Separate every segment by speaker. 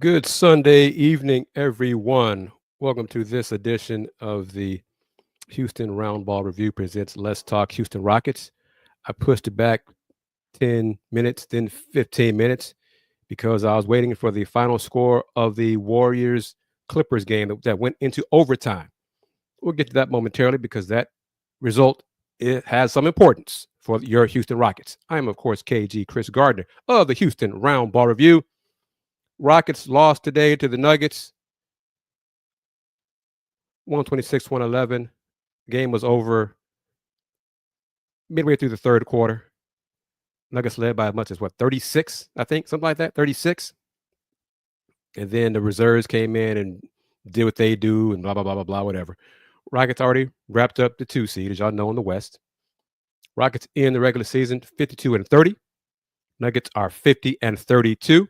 Speaker 1: Good Sunday evening, everyone. Welcome to this edition of the Houston Roundball Review presents Let's Talk Houston Rockets. I pushed it back 10 minutes, then 15 minutes because I was waiting for the final score of the Warriors Clippers game that went into overtime. We'll get to that momentarily because that result it has some importance for your Houston Rockets. I am, of course, KG Kris Gardner of the Houston Roundball Review. Rockets lost today to the Nuggets, 126-111. Game was over midway through the third quarter. Nuggets led by as much as 36, I think, something like that, 36. And then the reserves came in and did what they do and blah, blah, blah, blah, blah, whatever. Rockets already wrapped up the 2 seed, as y'all know, in the West. Rockets in the regular season 52-30. Nuggets are 50-32.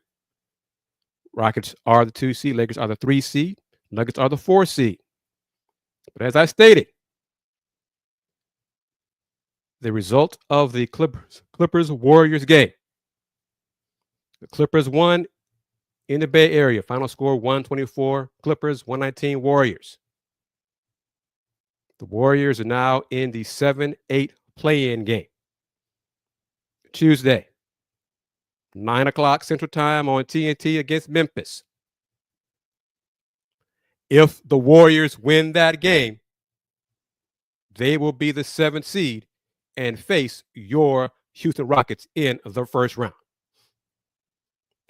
Speaker 1: Rockets are the 2 seed. Lakers are the 3 seed. Nuggets are the 4 seed. But as I stated, the result of the Clippers-Warriors game. The Clippers won in the Bay Area. Final score 124 Clippers, 119 Warriors. The Warriors are now in the 7-8 play-in game. Tuesday, 9 o'clock Central Time on TNT against Memphis. If the Warriors win that game, they will be the 7th seed and face your Houston Rockets in the first round.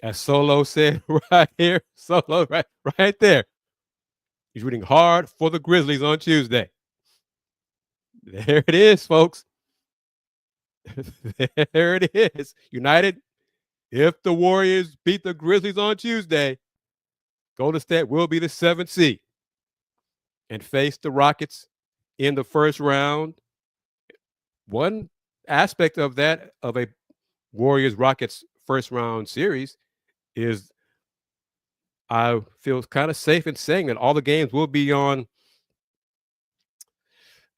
Speaker 1: As Solo said right here, Solo right there. He's rooting hard for the Grizzlies on Tuesday. There it is, folks. There it is. United, if the Warriors beat the Grizzlies on Tuesday, Golden State will be the 7th seed and face the Rockets in the first round. One aspect of that, of a Warriors-Rockets first round series, is I feel kind of safe in saying that all the games will be on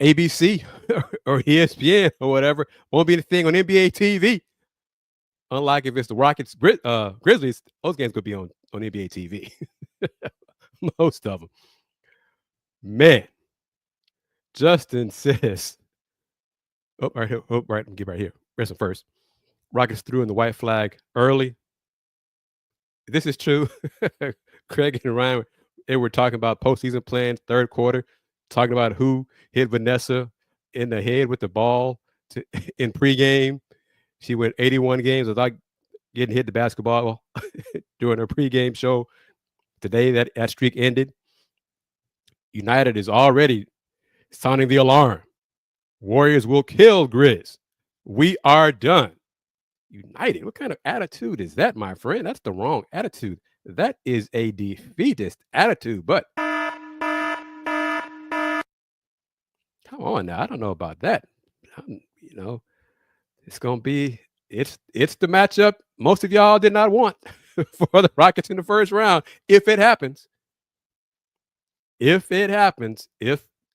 Speaker 1: ABC or ESPN or whatever. Won't be anything on NBA TV. Unlike if it's the Rockets, Grizzlies, those games could be on NBA TV. Most of them. Man, Justin says, right here, get right here. Listen first. Rockets threw in the white flag early. This is true. Craig and Ryan, they were talking about postseason plans, third quarter, talking about who hit Vanessa in the head with the ball in pregame. She went 81 games without getting hit the basketball during her pregame show. Today, that streak ended. United is already sounding the alarm. Warriors will kill Grizz. We are done. United, what kind of attitude is that, my friend? That's the wrong attitude. That is a defeatist attitude. But come on now, I don't know about that. It's gonna be it's the matchup most of y'all did not want for the Rockets in the first round. If it happens, if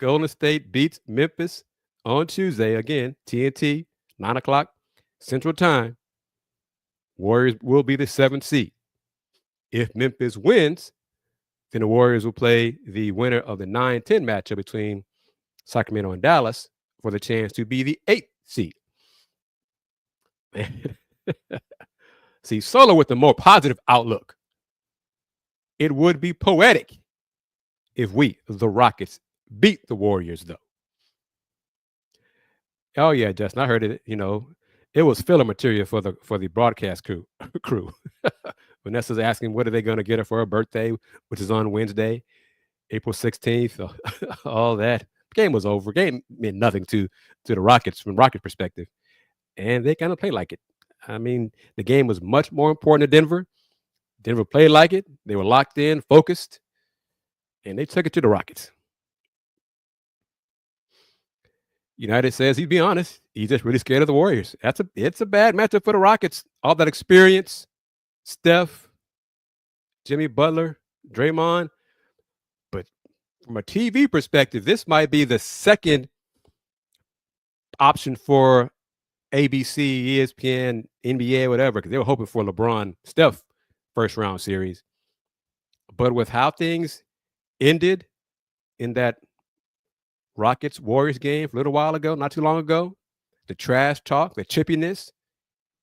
Speaker 1: Golden State beats Memphis on Tuesday, again, TNT, 9 o'clock Central Time, Warriors will be the 7th seed. If Memphis wins, then the Warriors will play the winner of the 9-10 matchup between Sacramento and Dallas for the chance to be the 8th seed. See, Solo with the more positive outlook. It would be poetic if we, the Rockets, beat the Warriors, though. Oh yeah, Justin, I heard it. It was filler material for the broadcast crew. Vanessa's asking what are they going to get her for her birthday, which is on Wednesday, April 16th. All that. The game was over. Game meant nothing to the Rockets from Rocket perspective, and they kind of played like it. I mean, the game was much more important to Denver. Denver played like it. They were locked in, focused, and they took it to the Rockets. United says he'd be honest. He's just really scared of the Warriors. It's a bad matchup for the Rockets. All that experience, Steph, Jimmy Butler, Draymond. But from a TV perspective, this might be the second option for ABC, ESPN, NBA, whatever, because they were hoping for LeBron, Steph first round series. But with how things ended in that Rockets Warriors game a little while ago, not too long ago, the trash talk, the chippiness,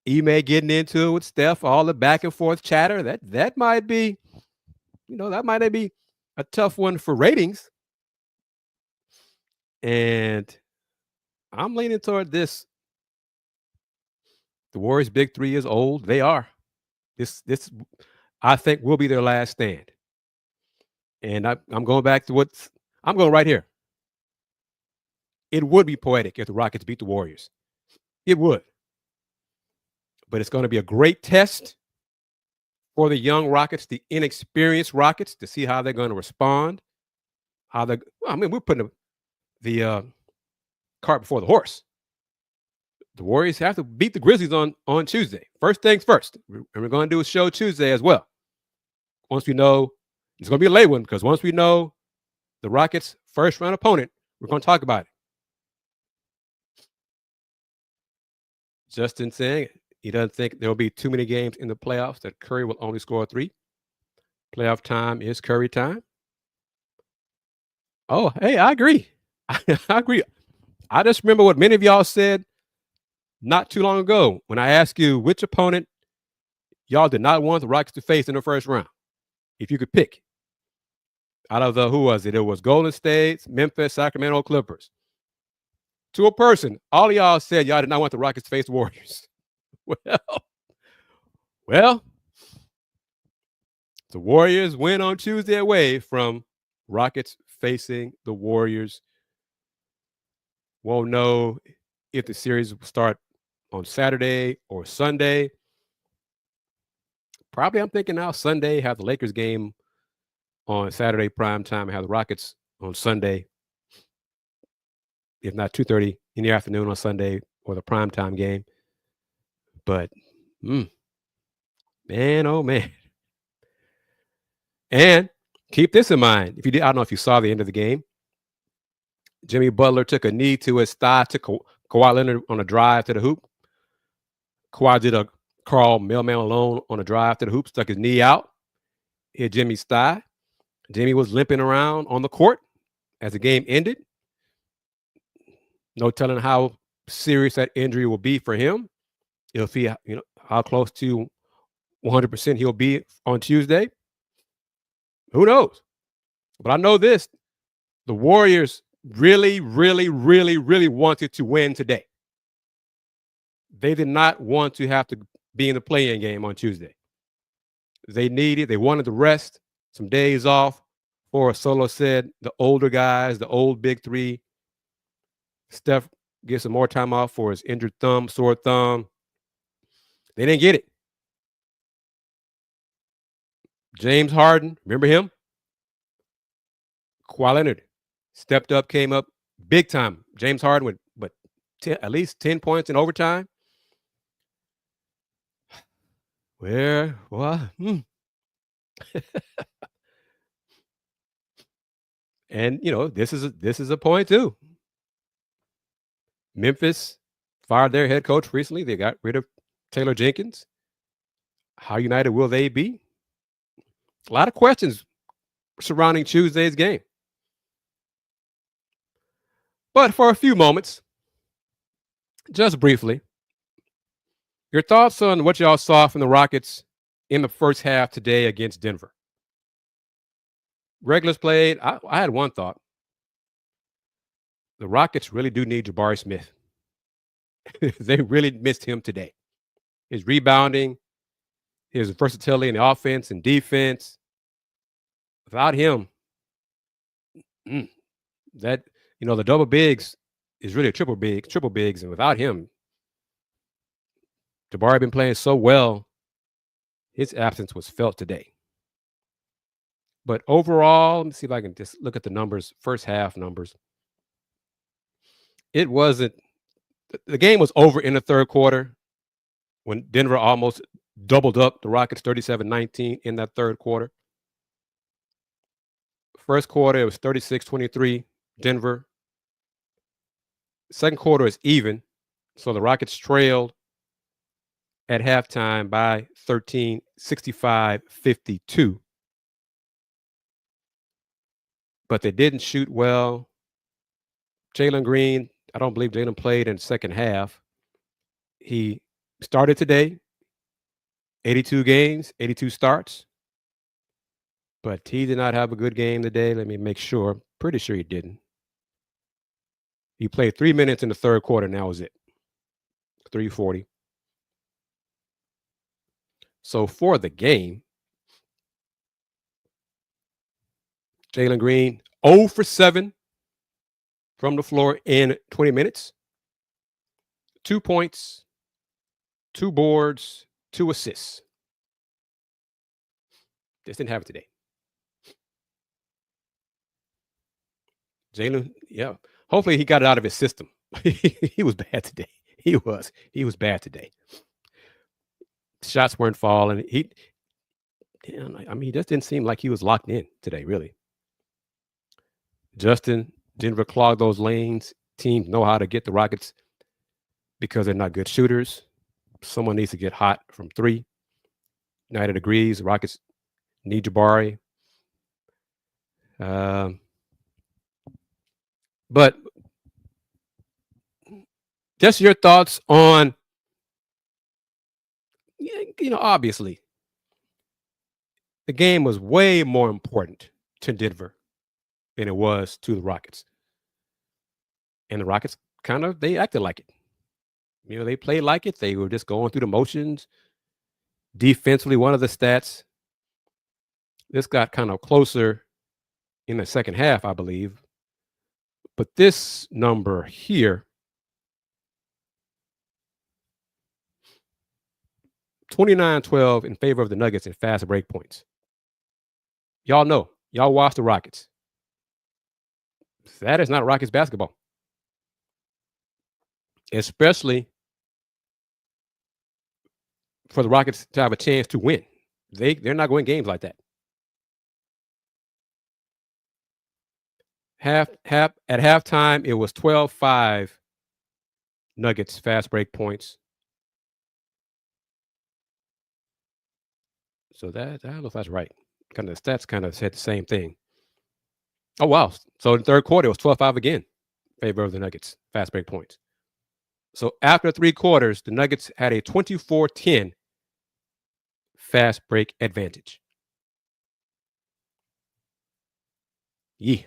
Speaker 1: Ime getting into it with Steph, all the back and forth chatter, that might be, that might be a tough one for ratings. And I'm leaning toward this. The Warriors' big three is old. They are. This I think will be their last stand. And I'm going back to I'm going right here. It would be poetic if the Rockets beat the Warriors. It would. But it's going to be a great test for the young Rockets, the inexperienced Rockets, to see how they're going to respond. We're putting the cart before the horse. The Warriors have to beat the Grizzlies on Tuesday. First things first. And we're going to do a show Tuesday as well. Once we know, it's going to be a late one, because once we know the Rockets' first round opponent, we're going to talk about it. Justin saying he doesn't think there will be too many games in the playoffs that Curry will only score 3. Playoff time is Curry time. Oh, hey, I agree. I agree. I just remember what many of y'all said not too long ago when I asked you which opponent y'all did not want the Rockets to face in the first round. If you could pick out of who was it? It was Golden State, Memphis, Sacramento, Clippers. To a person, all of y'all said y'all did not want the Rockets to face the Warriors. Well, the Warriors win on Tuesday away from Rockets facing the Warriors. Won't know if the series will start on Saturday or Sunday. Probably, I'm thinking now Sunday, have the Lakers game on Saturday prime time, and have the Rockets on Sunday, if not 2:30 in the afternoon on Sunday, or the prime time game. But man, oh man. And keep this in mind. I don't know if you saw the end of the game. Jimmy Butler took a knee to his thigh, took Kawhi Leonard on a drive to the hoop. Kawhi did a Karl mailman alone on a drive to the hoop, stuck his knee out, hit Jimmy's thigh. Jimmy was limping around on the court as the game ended. No telling how serious that injury will be for him. If he, how close to 100% he'll be on Tuesday. Who knows? But I know this: the Warriors really, really, really, really wanted to win today. They did not want to have to be in the play-in game on Tuesday. They wanted to rest, some days off. Or Solo said, the older guys, the old big three. Steph gets some more time off for his injured thumb, sore thumb. They didn't get it. James Harden, remember him? Kawhi Leonard stepped up, came up big time. James Harden with at least 10 points in overtime. And this is a point too. Memphis fired their head coach recently. They got rid of Taylor Jenkins. How united will they be? A lot of questions surrounding Tuesday's game. But for a few moments, just briefly, your thoughts on what y'all saw from the Rockets in the first half today against Denver. Regulars played. I had one thought. The Rockets really do need Jabari Smith. They really missed him today. His rebounding, his versatility in the offense and defense. Without him, the double bigs is really a triple bigs. And without him, Jabari been playing so well, his absence was felt today. But overall, let me see if I can just look at the numbers, first half numbers. It wasn't, the game was over in the third quarter when Denver almost doubled up the Rockets 37-19 in that third quarter. First quarter, it was 36-23, Denver. Second quarter is even. So the Rockets trailed at halftime by 13, 65-52. but they didn't shoot well. Jalen Green, I don't believe Jalen played in the second half. He started today, 82 games, 82 starts, but he did not have a good game today. Let me make sure. Pretty sure he didn't. He played 3 minutes in the third quarter, and that was it. 340. So for the game, Jalen Green 0 for 7 from the floor in 20 minutes. 2 points, 2 boards, 2 assists. Just didn't have it today. Jalen, yeah. Hopefully he got it out of his system. He was bad today. He was bad today. Shots weren't falling. He just didn't seem like he was locked in today, really. Justin, Denver clogged those lanes. Teams know how to get the Rockets because they're not good shooters. Someone needs to get hot from 3. United agrees. The Rockets need Jabari. But just your thoughts on, obviously, the game was way more important to Denver than it was to the Rockets. And the Rockets they acted like it. They played like it. They were just going through the motions. Defensively, one of the stats, this got kind of closer in the second half, I believe. But this number here, 29-12 in favor of the Nuggets in fast break points. Y'all know. Y'all watch the Rockets. That is not Rockets basketball. Especially for the Rockets to have a chance to win. They're not going games like that. At halftime, it was 12-5 Nuggets fast break points. So that, I don't know if that's right. Kind of the stats kind of said the same thing. Oh, wow. So in the third quarter, it was 12-5 again in favor of the Nuggets fast break points. So after 3 quarters, the Nuggets had a 24-10 fast break advantage. Yeah.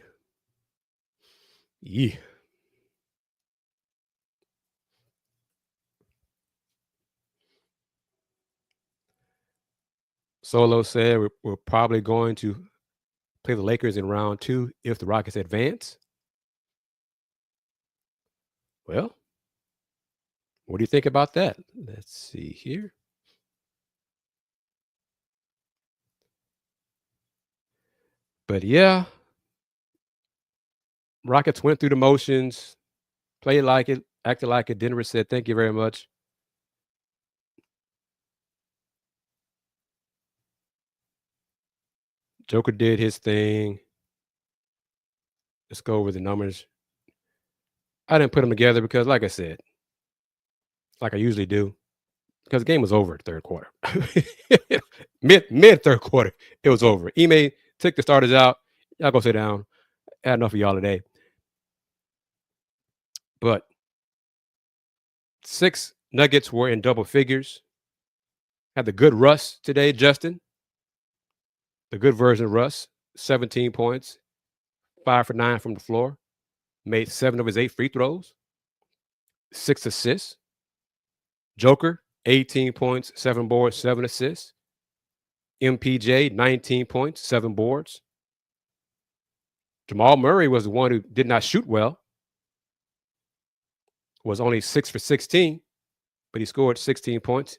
Speaker 1: Solo said we're probably going to play the Lakers in round 2 if the Rockets advance. Well, what do you think about that? Let's see here. But yeah, Rockets went through the motions, played like it, acted like it. Denver said, thank you very much. Joker did his thing. Let's go over the numbers. I didn't put them together because, like I said, like I usually do, because the game was over at the third quarter. mid third quarter, it was over. Ime took the starters out. Y'all go sit down. Had enough of y'all today. But 6 Nuggets were in double figures. Had the good Russ today, Justin. The good version of Russ, 17 points, 5 for 9 from the floor. Made 7 of his 8 free throws, 6 assists. Joker, 18 points, 7 boards, 7 assists. MPJ, 19 points, 7 boards. Jamal Murray was the one who did not shoot well. Was only 6 for 16, but he scored 16 points.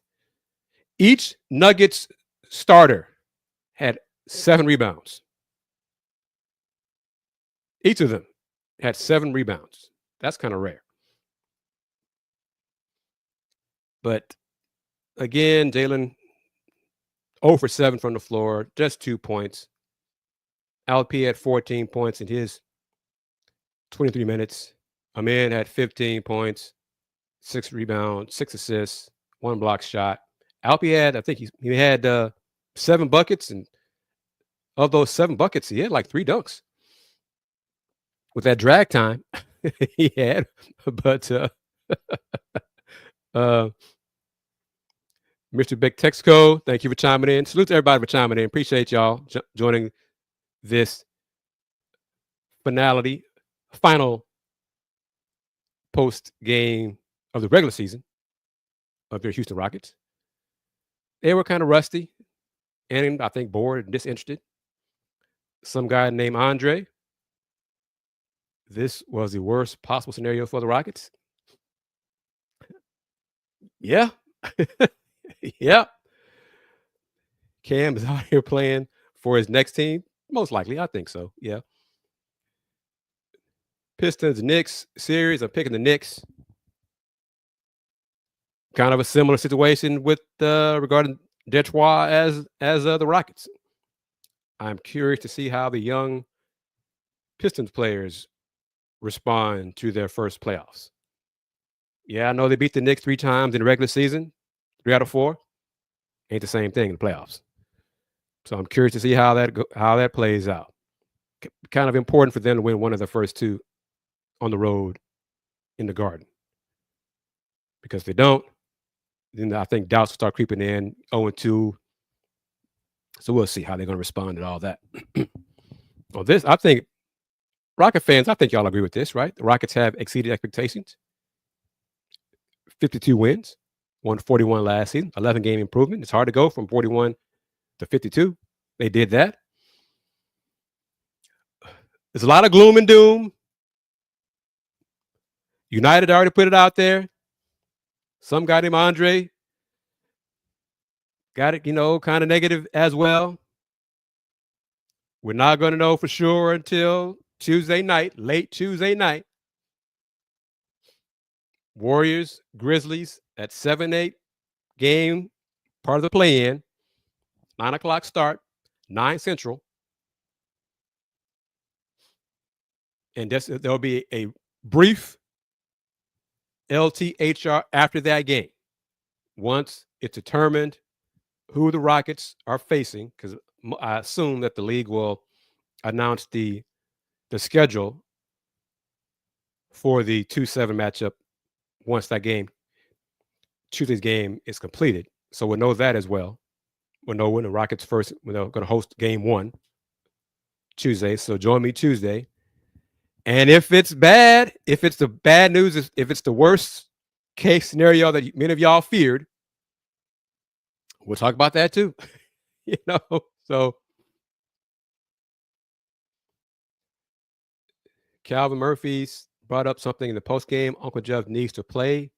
Speaker 1: Each Nuggets starter had 7 rebounds. Each of them had 7 rebounds. That's kind of rare. But again, Jalen 0 for 7 from the floor, just 2 points. LP had 14 points in his 23 minutes. Amin had 15 points, 6 rebounds, 6 assists, 1 block shot. Alpi had, I think he had 7 buckets, and of those 7 buckets, he had like 3 dunks. with that drag time he had. But uh, Mr. Big Texco, thank you for chiming in. Salute to everybody for chiming in. Appreciate y'all joining this final post game of the regular season of the Houston Rockets. They were kind of rusty and I think bored and disinterested. Some guy named Andre. This was the worst possible scenario for the Rockets. Yeah. Yeah. Cam is out here playing for his next team. Most likely, I think so. Yeah. Pistons, Knicks series. I'm picking the Knicks. Kind of a similar situation with regarding Detroit as the Rockets. I'm curious to see how the young Pistons players respond to their first playoffs. Yeah, I know they beat the Knicks 3 times in the regular season, 3 out of 4. Ain't the same thing in the playoffs. So I'm curious to see how that plays out. Kind of important for them to win one of the first 2 on the road in the Garden. Because if they don't, then I think doubts will start creeping in, 0-2. So we'll see how they're going to respond to all that. Well, this, I think, Rocket fans, I think y'all agree with this, right? The Rockets have exceeded expectations. 52 wins, won 41 last season, 11-game improvement. It's hard to go from 41 to 52. They did that. There's a lot of gloom and doom. United already put it out there. Some guy named Andre got it, kind of negative as well. We're not going to know for sure until Tuesday night, late Tuesday night. Warriors, Grizzlies at 7-8 game, part of the play-in. 9 o'clock start, 9 Central. And there'll be a brief LTHR after that game. Once it's determined who the Rockets are facing, because I assume that the league will announce the schedule for the 2-7 matchup once that game, Tuesday's game, is completed. So we'll know that as well. We'll know when the Rockets first, they're going to host game 1 Tuesday. So join me Tuesday. And if it's bad, if it's the bad news, if it's the worst case scenario that many of y'all feared, we'll talk about that too. So Calvin Murphy's brought up something in the postgame. Uncle Jeff needs to play.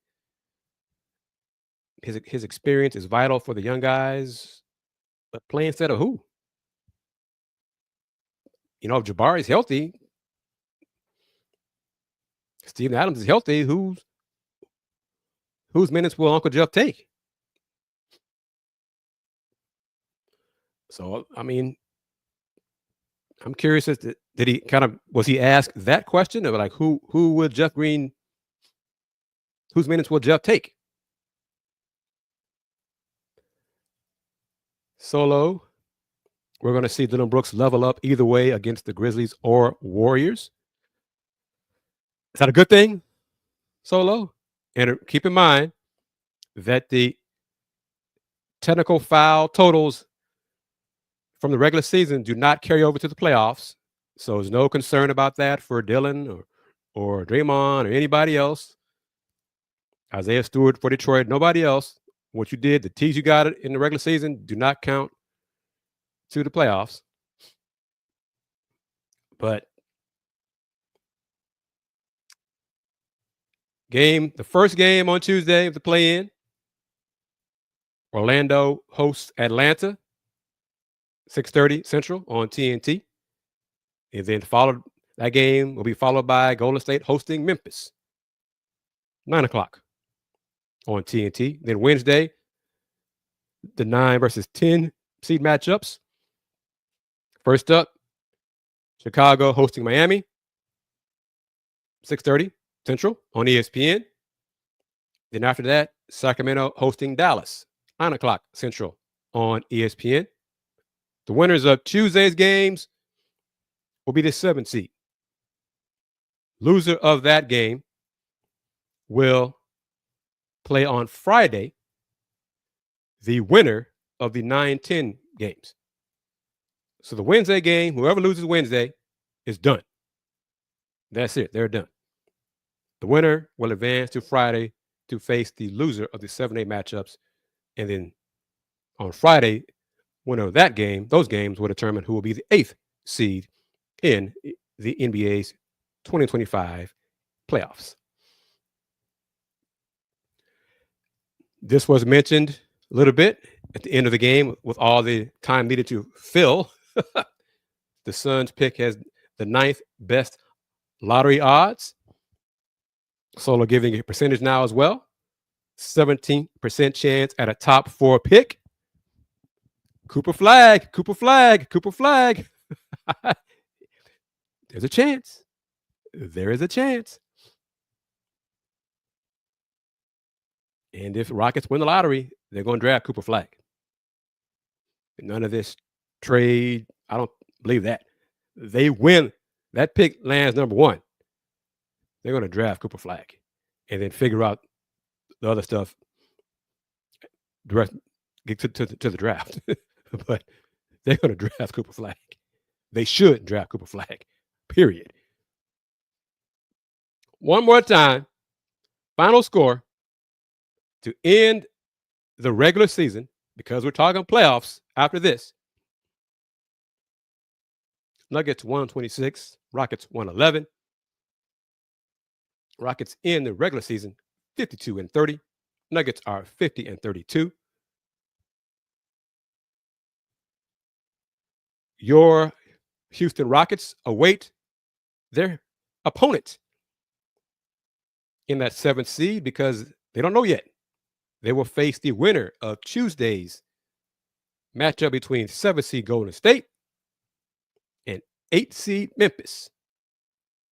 Speaker 1: His experience is vital for the young guys, but play instead of who? If Jabari's healthy, Steven Adams is healthy, whose minutes will Uncle Jeff take? So, I mean, I'm curious as to, was he asked that question of like, who will Jeff Green, whose minutes will Jeff take? Solo, we're going to see Dillon Brooks level up either way against the Grizzlies or Warriors. Is that a good thing, Solo? And keep in mind that the technical foul totals from the regular season do not carry over to the playoffs. So there's no concern about that for Dillon or Draymond or anybody else. Isaiah Stewart for Detroit, nobody else. What you did, the T's you got it in the regular season do not count to the playoffs. But the first game on Tuesday of the play-in, Orlando hosts Atlanta, 6:30 Central on TNT. And then that game will be followed by Golden State hosting Memphis, 9 o'clock on TNT. Then Wednesday, the 9 versus 10 seed matchups. First up, Chicago hosting Miami, 6:30 Central on ESPN. Then after that, Sacramento hosting Dallas, 9 o'clock Central on ESPN. The winners of Tuesday's games will be the 7th seed Loser of that game will play on Friday the winner of the 9-10 games. So the Wednesday game, whoever loses Wednesday is done. That's it. They're done. The winner will advance to Friday to face the loser of the 7-8 matchups. And then on Friday, winner of that game, those games will determine who will be the 8th seed in the NBA's 2025 playoffs. This was mentioned a little bit at the end of the game with all the time needed to fill. The Suns pick has the 9th best lottery odds. Solo giving a percentage now as well. 17% chance at a top 4 pick. Cooper flag. There's a chance. There is a chance. And if Rockets win the lottery, they're going to draft Cooper Flag. None of this trade. I don't believe that. They win. That pick lands number 1. They're going to draft Cooper Flag and then figure out the other stuff. Get to the draft. But they're going to draft Cooper Flag. They should draft Cooper Flag. Period. One more time. Final score to end the regular season, because we're talking playoffs after this. Nuggets 126, Rockets 111. Rockets in the regular season 52-30. Nuggets are 50-32. Your Houston Rockets await their opponent in that 7th seed because they don't know yet. They will face the winner of Tuesday's matchup between 7th seed Golden State and 8th seed Memphis.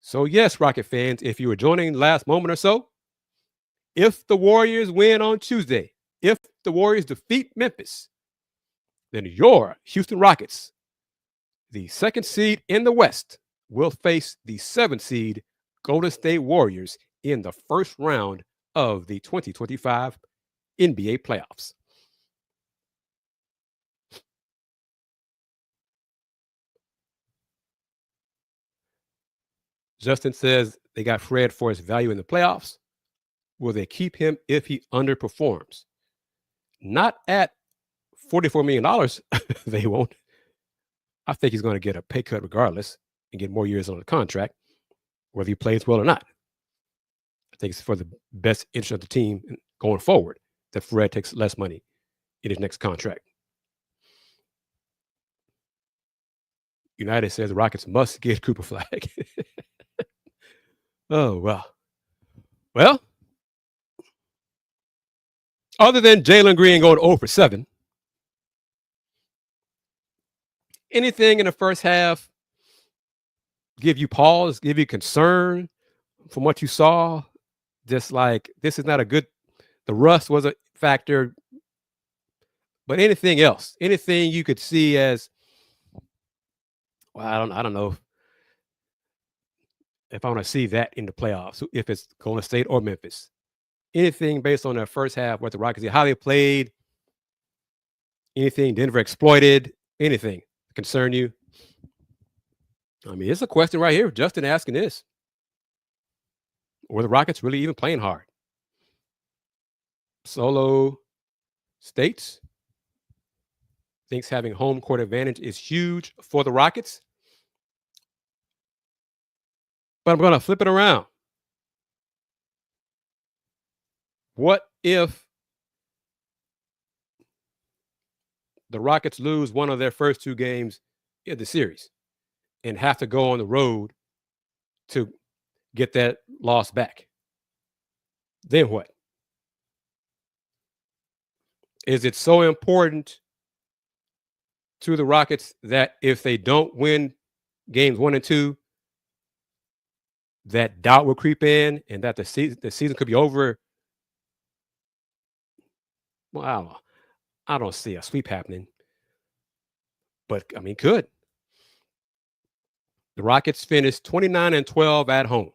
Speaker 1: So yes, Rocket fans, if you were joining the last moment or so, if the Warriors win on Tuesday, if the Warriors defeat Memphis, then your Houston Rockets, the 2nd seed in the West, will face the 7th seed Golden State Warriors in the first round of the 2025 NBA playoffs. Justin says they got Fred for his value in the playoffs. Will they keep him if he underperforms? Not at $44 million. They won't. I think he's going to get a pay cut regardless and get more years on the contract, whether he plays well or not. I think it's for the best interest of the team going forward that Fred takes less money in his next contract. United says the Rockets must get Cooper Flag. Oh, well. Well, other than Jalen Green going 0 for 7, anything in the first half give you pause, give you concern from what you saw? Just like, this is not a good, the rust was a factor, but anything else, anything you could see as, well, I don't know if I want to see that in the playoffs, if it's Golden State or Memphis. Anything based on their first half, what the Rockets did, how they played, anything Denver exploited, anything concern you? I mean, it's a question right here. Justin asking this. Were the Rockets really even playing hard? Solo states thinks having home court advantage is huge for the Rockets. But I'm going to flip it around. What if the Rockets lose one of their first 2 games in the series and have to go on the road to get that loss back? Then what? Is it so important to the Rockets that if they don't win games 1 and 2, that doubt will creep in and that the season could be over? Well, I don't see a sweep happening, but I mean, could. The Rockets finished 29-12 at home.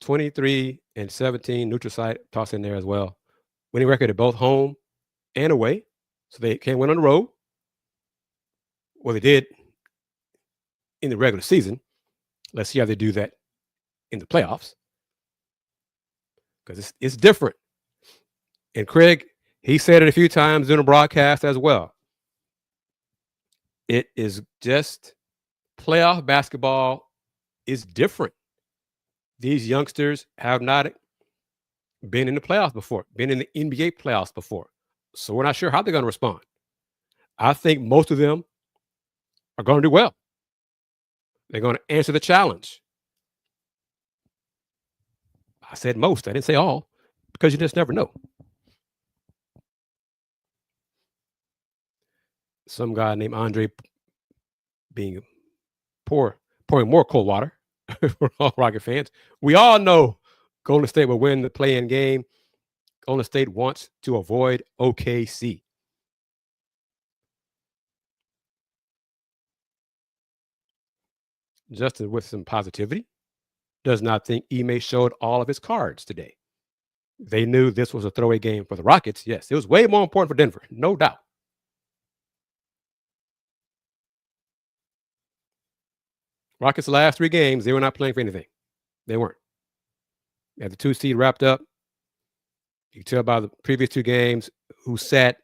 Speaker 1: 23-17 neutral site toss in there as well. Winning record at both home and away, so they can't win on the road. Well, they did in the regular season. Let's see how they do that in the playoffs, because it's different. And Craig, he said it a few times during the broadcast as well. It is just playoff basketball is different. These youngsters have not been in the playoffs before, been in the NBA playoffs before. So we're not sure how they're going to respond. I think most of them are going to do well. They're going to answer the challenge. I said most. I didn't say all, because you just never know. Some guy named Andre being pouring more cold water for all Rocket fans. We all know Golden State will win the play-in game. Golden State wants to avoid OKC. Justin, with some positivity, does not think Ime showed all of his cards today. They knew this was a throwaway game for the Rockets. Yes, it was way more important for Denver, no doubt. Rockets' last 3 games, they were not playing for anything. They weren't. As the 2 seed wrapped up, you can tell by the previous 2 games who sat,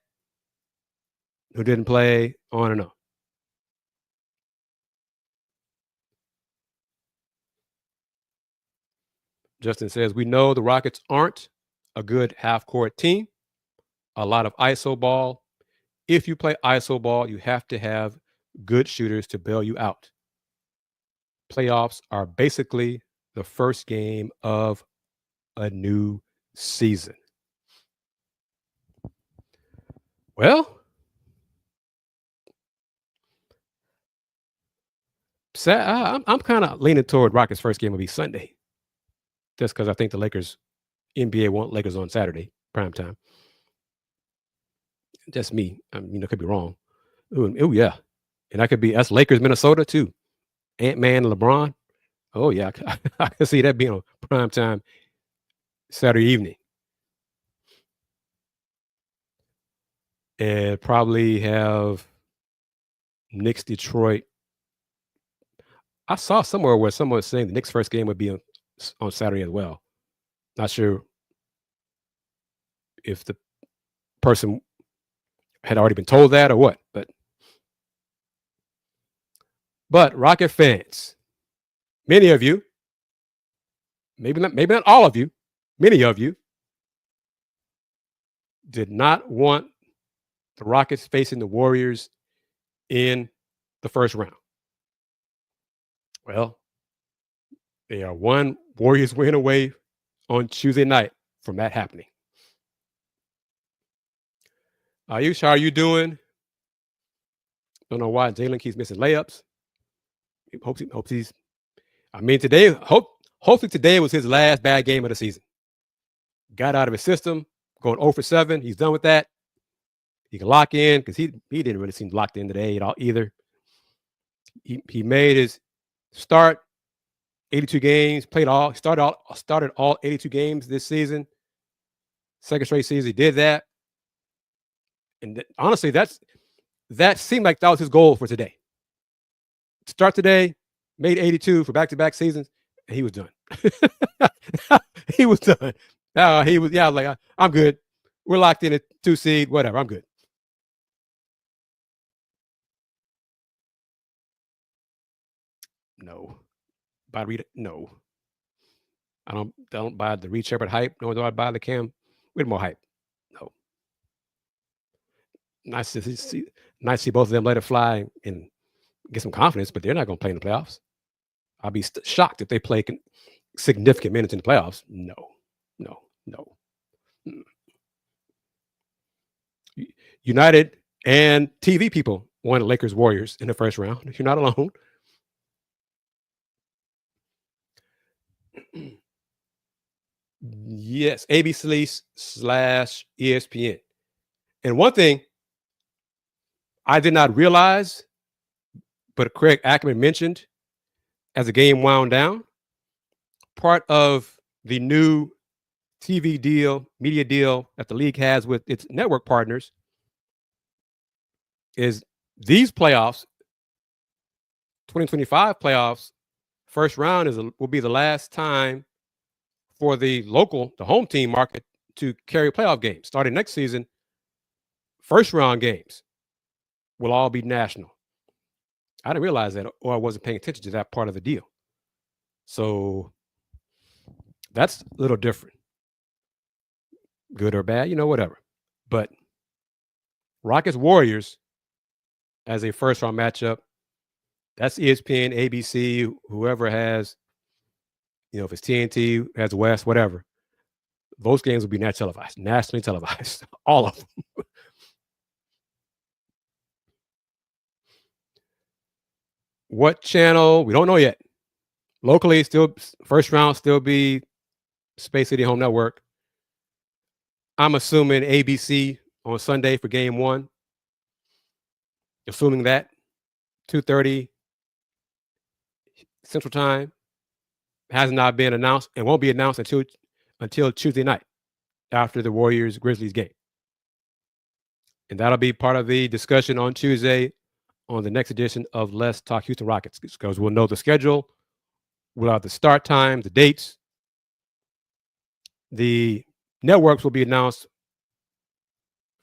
Speaker 1: who didn't play, on and on. Justin says, we know the Rockets aren't a good half-court team. A lot of ISO ball. If you play ISO ball, you have to have good shooters to bail you out. Playoffs are basically the first game of a new season. Well, I'm kind of leaning toward Rockets' first game will be Sunday, just because I think the Lakers, NBA want Lakers on Saturday, prime time. Just me. I mean, I could be wrong. Ooh, yeah. And that's Lakers, Minnesota, too. Ant-Man and LeBron. Oh, yeah. I can see that being on prime time Saturday evening. And probably have Knicks, Detroit. I saw somewhere where someone was saying the Knicks' first game would be on Saturday as well. Not sure if the person had already been told that or what, but Rocket fans, many of you, maybe not all of you, many of you did not want the Rockets facing the Warriors in the first round. Well, they are one Warriors win away on Tuesday night from that happening. Ayush, how are you doing? Don't know why Jalen keeps missing layups. Hopes he's. I mean, hopefully today was his last bad game of the season. Got out of his system, going 0 for 7. He's done with that. He can lock in, because he didn't really seem locked in today at all either. He made his start 82 games, started all 82 games this season. Second straight season, he did that. And honestly, that seemed like that was his goal for today. Start today, made 82 for back-to-back seasons, and he was done. He was done. I'm good. We're locked in at 2 seed, whatever. I'm good. No. No. I don't buy the Reed Shepherd hype, nor do I buy the Cam Whitmore hype. No. Nice to see both of them let it fly and get some confidence, but they're not going to play in the playoffs. I'll be shocked if they play significant minutes in the playoffs. No. United and TV people wanted Lakers Warriors in the first round. You're not alone. Yes, ABC/ESPN. And one thing I did not realize, but Craig Ackerman mentioned as the game wound down, part of the new TV deal, media deal that the league has with its network partners is these playoffs, 2025 playoffs, first round will be the last time for the home team market to carry playoff games. Starting next season, first round games will all be national. I didn't realize that, or I wasn't paying attention to that part of the deal. So that's a little different. Good or bad, whatever. But Rockets Warriors as a first round matchup, that's ESPN, ABC, whoever has, if it's TNT, has West, whatever. Those games will be nationally televised, all of them. What channel? We don't know yet. Locally, still first round, still be Space City Home Network. I'm assuming ABC on Sunday for game 1. Assuming that 2:30 Central Time has not been announced and won't be announced until Tuesday night after the Warriors Grizzlies game. And that'll be part of the discussion on Tuesday on the next edition of Let's Talk Houston Rockets, because we'll know the schedule, we'll have the start time, the dates. The networks will be announced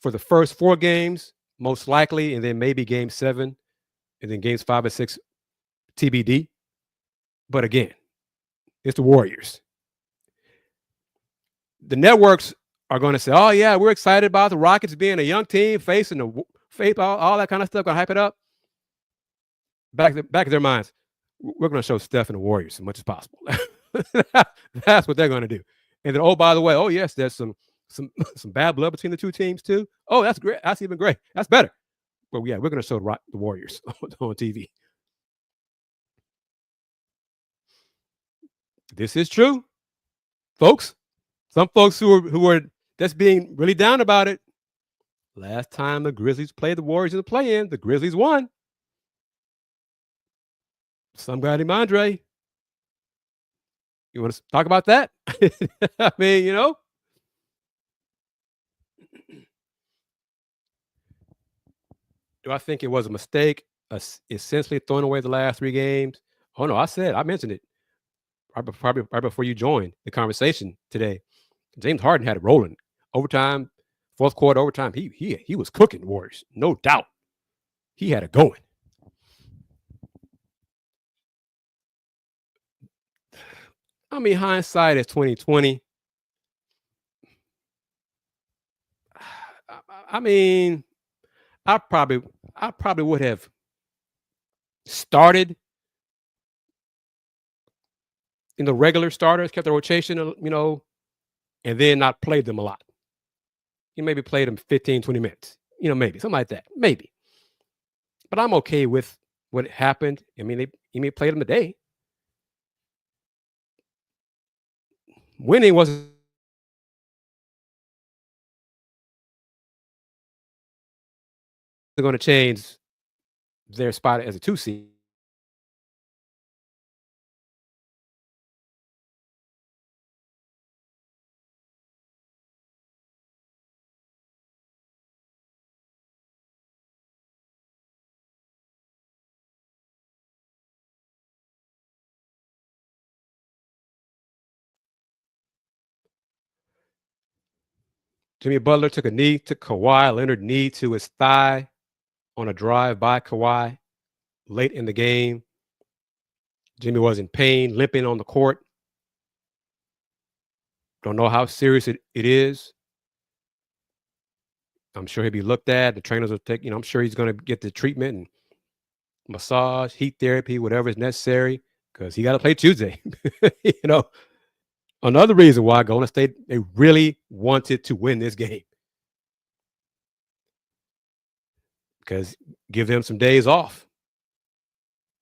Speaker 1: for the first 4 games, most likely, and then maybe game 7, and then games 5 and 6 TBD. But again, it's the Warriors. The networks are going to say, oh, yeah, we're excited about the Rockets being a young team, facing all that kind of stuff, going to hype it up. Back of their minds, we're going to show Steph and the Warriors as much as possible. That's what they're going to do. And then, oh, by the way, oh, yes, there's some bad blood between the two teams, too. Oh, that's great. That's even great. That's better. But, yeah, we're going to show the Warriors on TV. This is true, folks. Some folks who are just being really down about it. Last time the Grizzlies played the Warriors in the play-in, the Grizzlies won. Somebody, Andre. You want to talk about that? I mean, Do I think it was a mistake, essentially throwing away the last 3 games? Oh, no, I mentioned it probably right before you joined the conversation today. James Harden had it rolling. Overtime, fourth quarter overtime, he was cooking the Warriors, no doubt. He had it going. I mean, hindsight is 2020. I mean, I probably would have started in the regular starters, kept the rotation, and then not played them a lot. You maybe played them 15, 20 minutes, maybe something like that, maybe. But I'm okay with what happened. I mean, he may played them a day. Winning wasn't going to change their spot as a 2 seed. Jimmy Butler took a knee to Kawhi Leonard, knee to his thigh on a drive by Kawhi late in the game. Jimmy was in pain, limping on the court. Don't know how serious it is. I'm sure he'll be looked at. The trainers will take, I'm sure he's going to get the treatment and massage, heat therapy, whatever is necessary, because he got to play Tuesday. Another reason why Golden State, they really wanted to win this game, because give them some days off.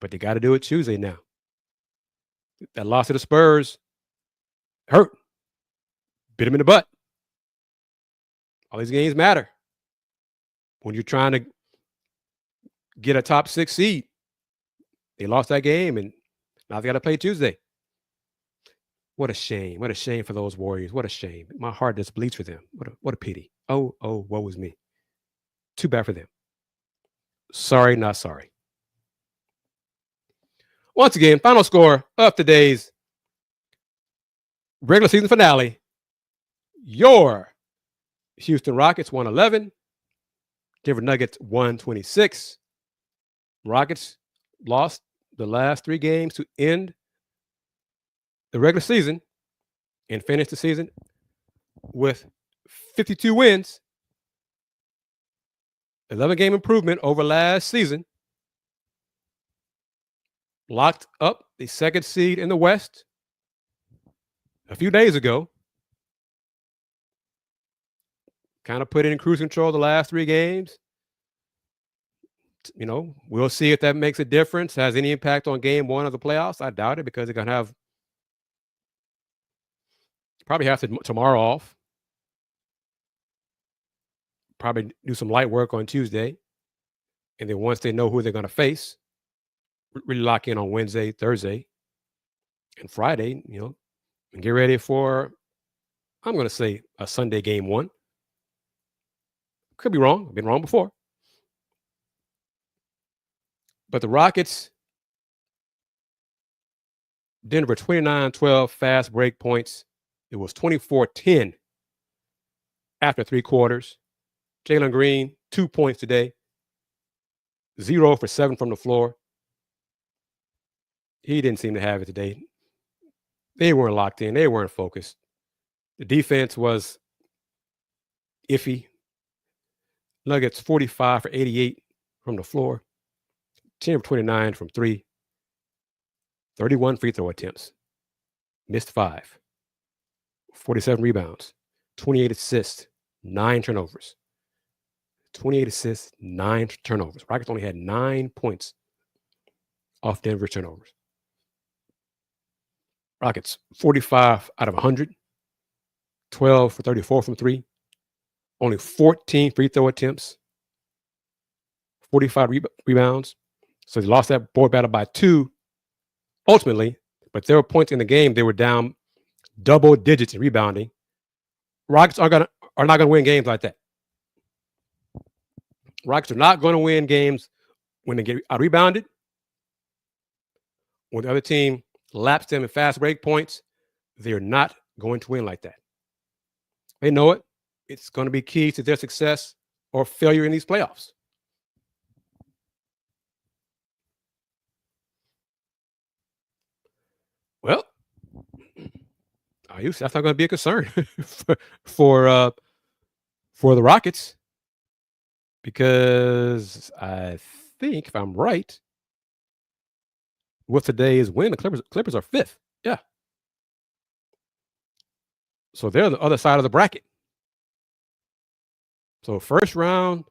Speaker 1: But they got to do it Tuesday now. That loss to the Spurs hurt. Bit him in the butt. All these games matter when you're trying to get a top 6 seed. They lost that game, and now they got to play Tuesday. What a shame. What a shame for those Warriors. What a shame. My heart just bleeds for them. What a pity. Oh, woe is me. Too bad for them. Sorry, not sorry. Once again, final score of today's regular season finale. Your Houston Rockets 111. Denver Nuggets 126. Rockets lost the last 3 games to end the regular season and finish the season with 52 wins. 11-game improvement over last season. Locked up the 2nd seed in the West a few days ago. Kind of put it in cruise control the last 3 games. We'll see if that makes a difference, has any impact on game 1 of the playoffs. I doubt it because they're going to probably have tomorrow off. Probably do some light work on Tuesday. And then once they know who they're going to face, really lock in on Wednesday, Thursday, and Friday, and get ready for, I'm going to say, a Sunday game 1. Could be wrong. I've been wrong before. But the Rockets, Denver 29-12 fast break points. It was 24-10 after 3 quarters. Jalen Green, 2 points today. 0 for 7 from the floor. He didn't seem to have it today. They weren't locked in. They weren't focused. The defense was iffy. Nuggets 45 for 88 from the floor. 10 for 29 from 3. 31 free throw attempts. Missed 5. 47 rebounds. 28 assists. 9 turnovers. 28 assists, 9 turnovers. Rockets only had 9 points off Denver's turnovers. Rockets 45 out of 100. 12 for 34 from 3. Only 14 free throw attempts. 45 rebounds. So they lost that board battle by 2 ultimately, but there were points in the game they were down double digits in rebounding. Rockets are not going to win games like that. Rockets are not going to win games when they get out-rebounded. When the other team laps them in fast break points, they're not going to win like that. They know it. It's going to be key to their success or failure in these playoffs. Well, that's not going to be a concern for the Rockets, because I think, if I'm right, with today's win, the Clippers are 5th. Yeah. So they're the other side of the bracket. So first round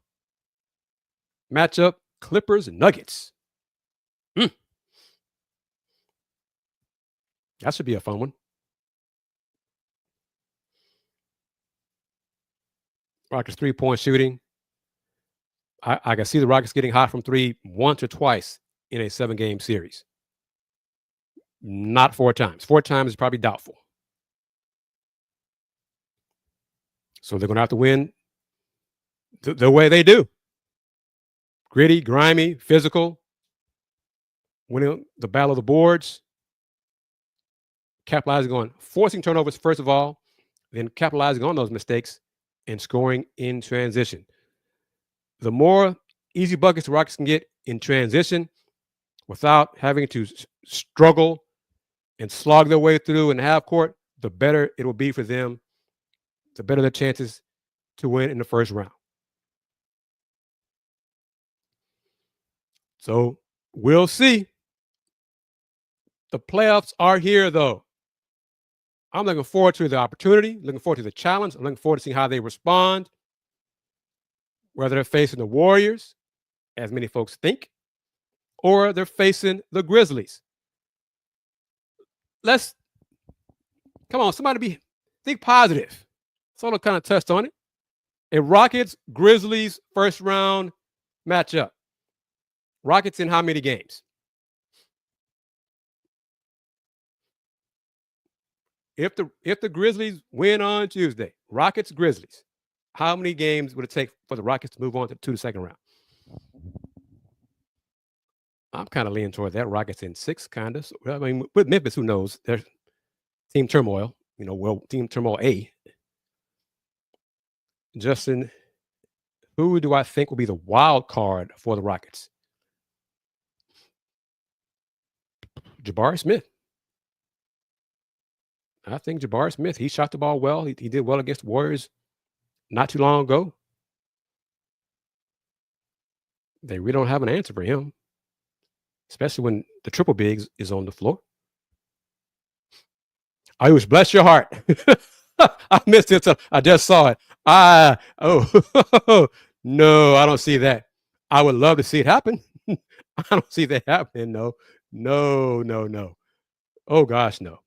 Speaker 1: matchup, Clippers and Nuggets. That should be a fun one. Rockets 3-point shooting. I can see the Rockets getting hot from 3 once or twice in a 7-game series. Not 4 times. 4 times is probably doubtful. So they're going to have to win the way they do. Gritty, grimy, physical. Winning the battle of the boards. Capitalizing on forcing turnovers, first of all, then capitalizing on those mistakes and scoring in transition. The more easy buckets the Rockets can get in transition without having to struggle and slog their way through in the half court, the better it will be for them, the better their chances to win in the first round. So we'll see. The playoffs are here, though. I'm looking forward to the opportunity, looking forward to the challenge. I'm looking forward to seeing how they respond, whether they're facing the Warriors, as many folks think, or they're facing the Grizzlies. Come on, somebody think positive. Solo kind of touched on it. A Rockets-Grizzlies first round matchup. Rockets in how many games? If the Grizzlies win on Tuesday, Rockets Grizzlies, how many games would it take for the Rockets to move on to the second round? I'm kind of leaning toward that. Rockets in 6, kind of. I mean, with Memphis, who knows? There's team turmoil. Team turmoil A. Justin, who do I think will be the wild card for the Rockets? Jabari Smith. I think Jabari Smith, he shot the ball well. He did well against the Warriors not too long ago. They really don't have an answer for him, especially when the triple bigs is on the floor. I was bless your heart. I missed it. I just saw it. No, I don't see that. I would love to see it happen. I don't see that happening. No. Oh gosh, no.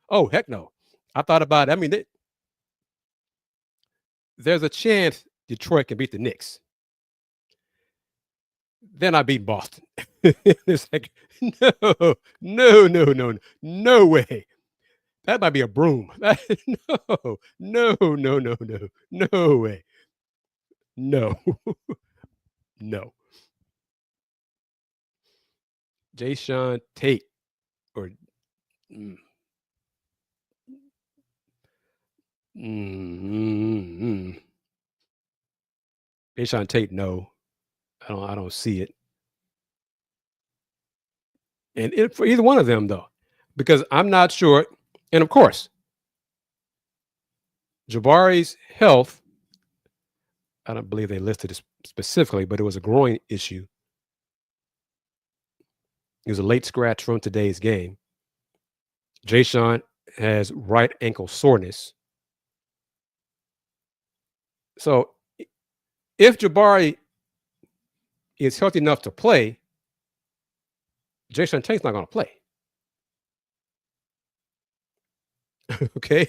Speaker 1: Oh heck no. I thought about it. I mean, there's a chance Detroit can beat the Knicks. Then I beat Boston. It's like, no way. That might be a broom. No way. No. No. Jayshawn Tate or Jayshawn Tate, no. I don't see it. And for either one of them, though, because I'm not sure. And of course, Jabari's health, I don't believe they listed it specifically, but it was a groin issue. It was a late scratch from today's game. Jayshawn has right ankle soreness. So if Jabari is healthy enough to play, Jayshawn Tate's not going to play. Okay?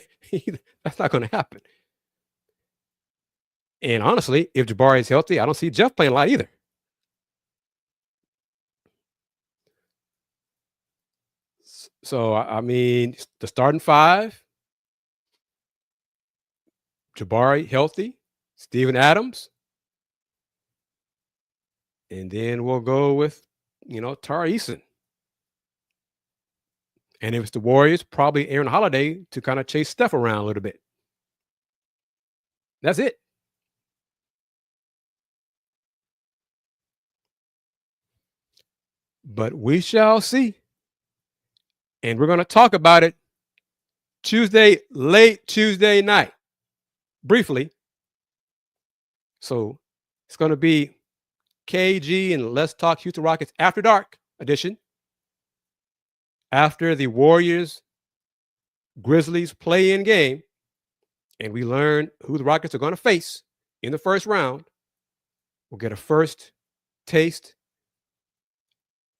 Speaker 1: That's not going to happen. And honestly, if Jabari is healthy, I don't see Jeff playing a lot either. So, I mean, the starting 5, Jabari healthy, Steven Adams, and then we'll go with, Tari Eason. And if it's the Warriors, probably Aaron Holiday to kind of chase Steph around a little bit. That's it. But we shall see. And we're going to talk about it late Tuesday night, briefly. So it's going to be KG and Let's Talk Houston Rockets After Dark edition. After the Warriors Grizzlies play-in game, and we learn who the Rockets are going to face in the first round, we'll get a first taste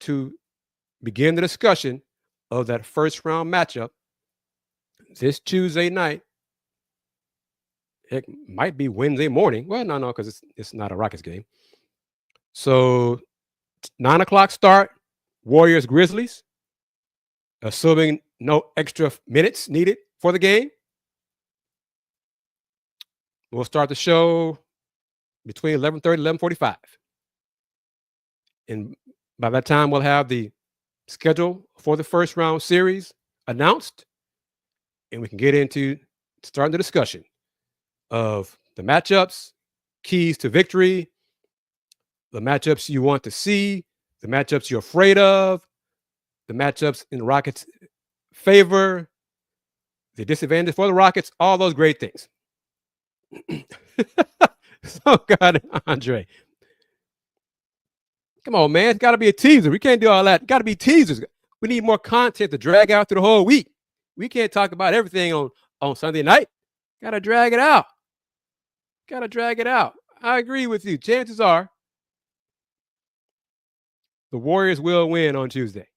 Speaker 1: to begin the discussion of that first round matchup this Tuesday night. It might be Wednesday morning. Well, no, because it's not a Rockets game. So 9 o'clock start, Warriors Grizzlies, assuming no extra minutes needed for the game. We'll start the show between 11:30 and 11:45. And by that time, we'll have the schedule for the first round series announced, and we can get into starting the discussion of the matchups, keys to victory, the matchups you want to see, the matchups you're afraid of, the matchups in the Rockets' favor, the disadvantage for the Rockets, all those great things. So, God, Andre. Come on, man. It's got to be a teaser. We can't do all that. It's got to be teasers. We need more content to drag out through the whole week. We can't talk about everything on Sunday night. Got to drag it out. I agree with you. Chances are the Warriors will win on Tuesday.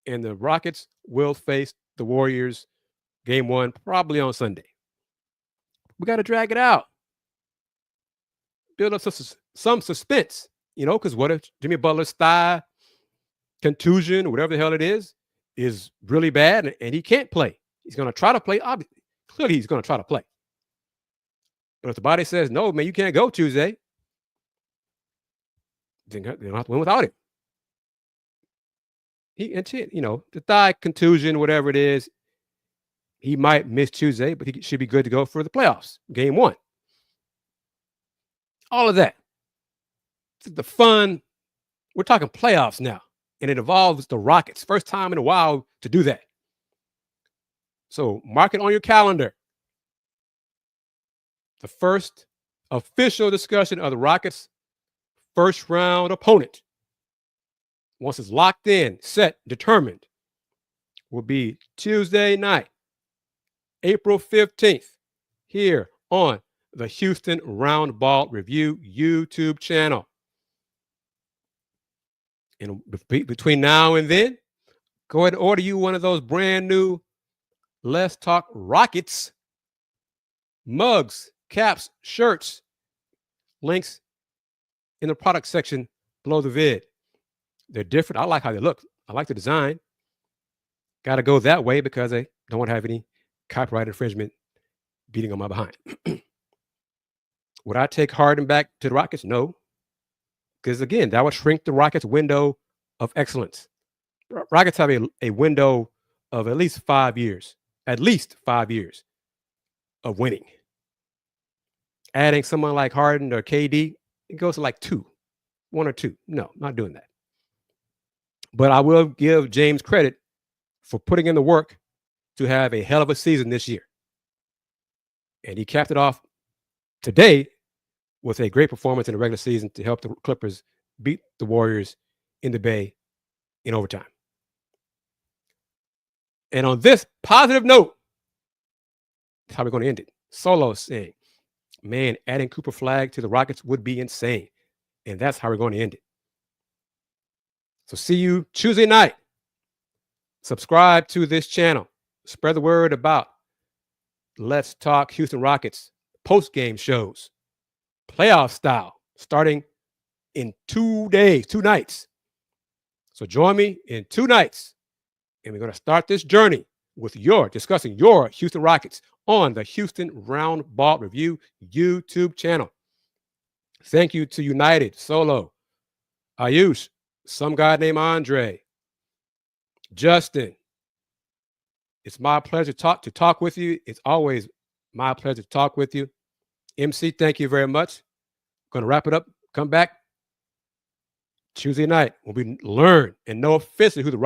Speaker 1: And the Rockets will face the Warriors game 1 probably on Sunday. We got to drag it out. Build up some suspense, because what if Jimmy Butler's thigh contusion, whatever the hell it is really bad and he can't play? He's going to try to play. Clearly, he's going to try to play. But if the body says, no, man, you can't go Tuesday, then they don't have to win without him. The thigh contusion, whatever it is, he might miss Tuesday, but he should be good to go for the playoffs, game 1. All of that. The fun. We're talking playoffs now, and it involves the Rockets. First time in a while to do that. So mark it on your calendar. The first official discussion of the Rockets' first round opponent, once it's locked in, set, determined, will be Tuesday night, April 15th, here on the Houston Roundball Review YouTube channel. And between now and then, go ahead and order you one of those brand new Let's Talk Rockets mugs, caps, shirts. Links in the product section below the vid. They're different. I like how they look. I like the design. Got to go that way because I don't want to have any copyright infringement beating on my behind. Would I take Harden back to the Rockets? No. Because, again, that would shrink the Rockets' window of excellence. Rockets have a window of at least 5 years. At least 5 years of winning. Adding someone like Harden or KD, it goes to like 1 or 2. No, not doing that. But I will give James credit for putting in the work to have a hell of a season this year. And he capped it off today with a great performance in the regular season to help the Clippers beat the Warriors in the Bay in overtime. And on this positive note, that's how we're going to end it. Solo saying, man, adding Cooper Flagg to the Rockets would be insane. And that's how we're going to end it. So see you Tuesday night. Subscribe to this channel. Spread the word about Let's Talk Houston Rockets post-game shows. Playoff style, starting in 2 days, 2 nights. So join me in 2 nights. And we're going to start this journey with discussing your Houston Rockets on the Houston Roundball Review YouTube channel. Thank you to United, Solo, Ayush, some guy named Andre, Justin. It's my pleasure to talk with you. It's always my pleasure to talk with you. MC, thank you very much. Going to wrap it up. Come back Tuesday night when we learn and know officially who the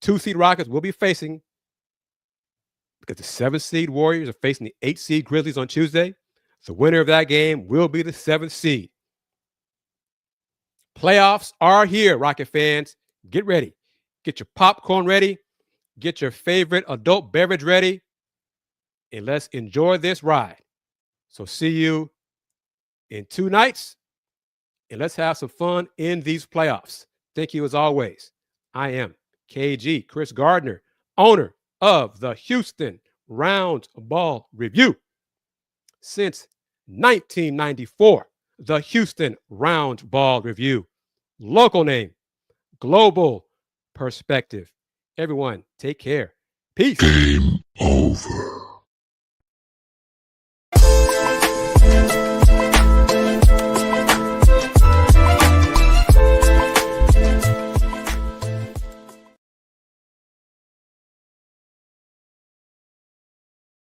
Speaker 1: 2-seed Rockets will be facing, because the 7-seed Warriors are facing the 8-seed Grizzlies on Tuesday. The winner of that game will be the 7th seed. Playoffs are here, Rocket fans. Get ready. Get your popcorn ready. Get your favorite adult beverage ready. And let's enjoy this ride. So see you in 2 nights. And let's have some fun in these playoffs. Thank you as always. I am KG, Kris Gardner, owner of the Houston Roundball Review. Since 1994, the Houston Roundball Review. Local name, global perspective. Everyone, take care. Peace.
Speaker 2: Game over.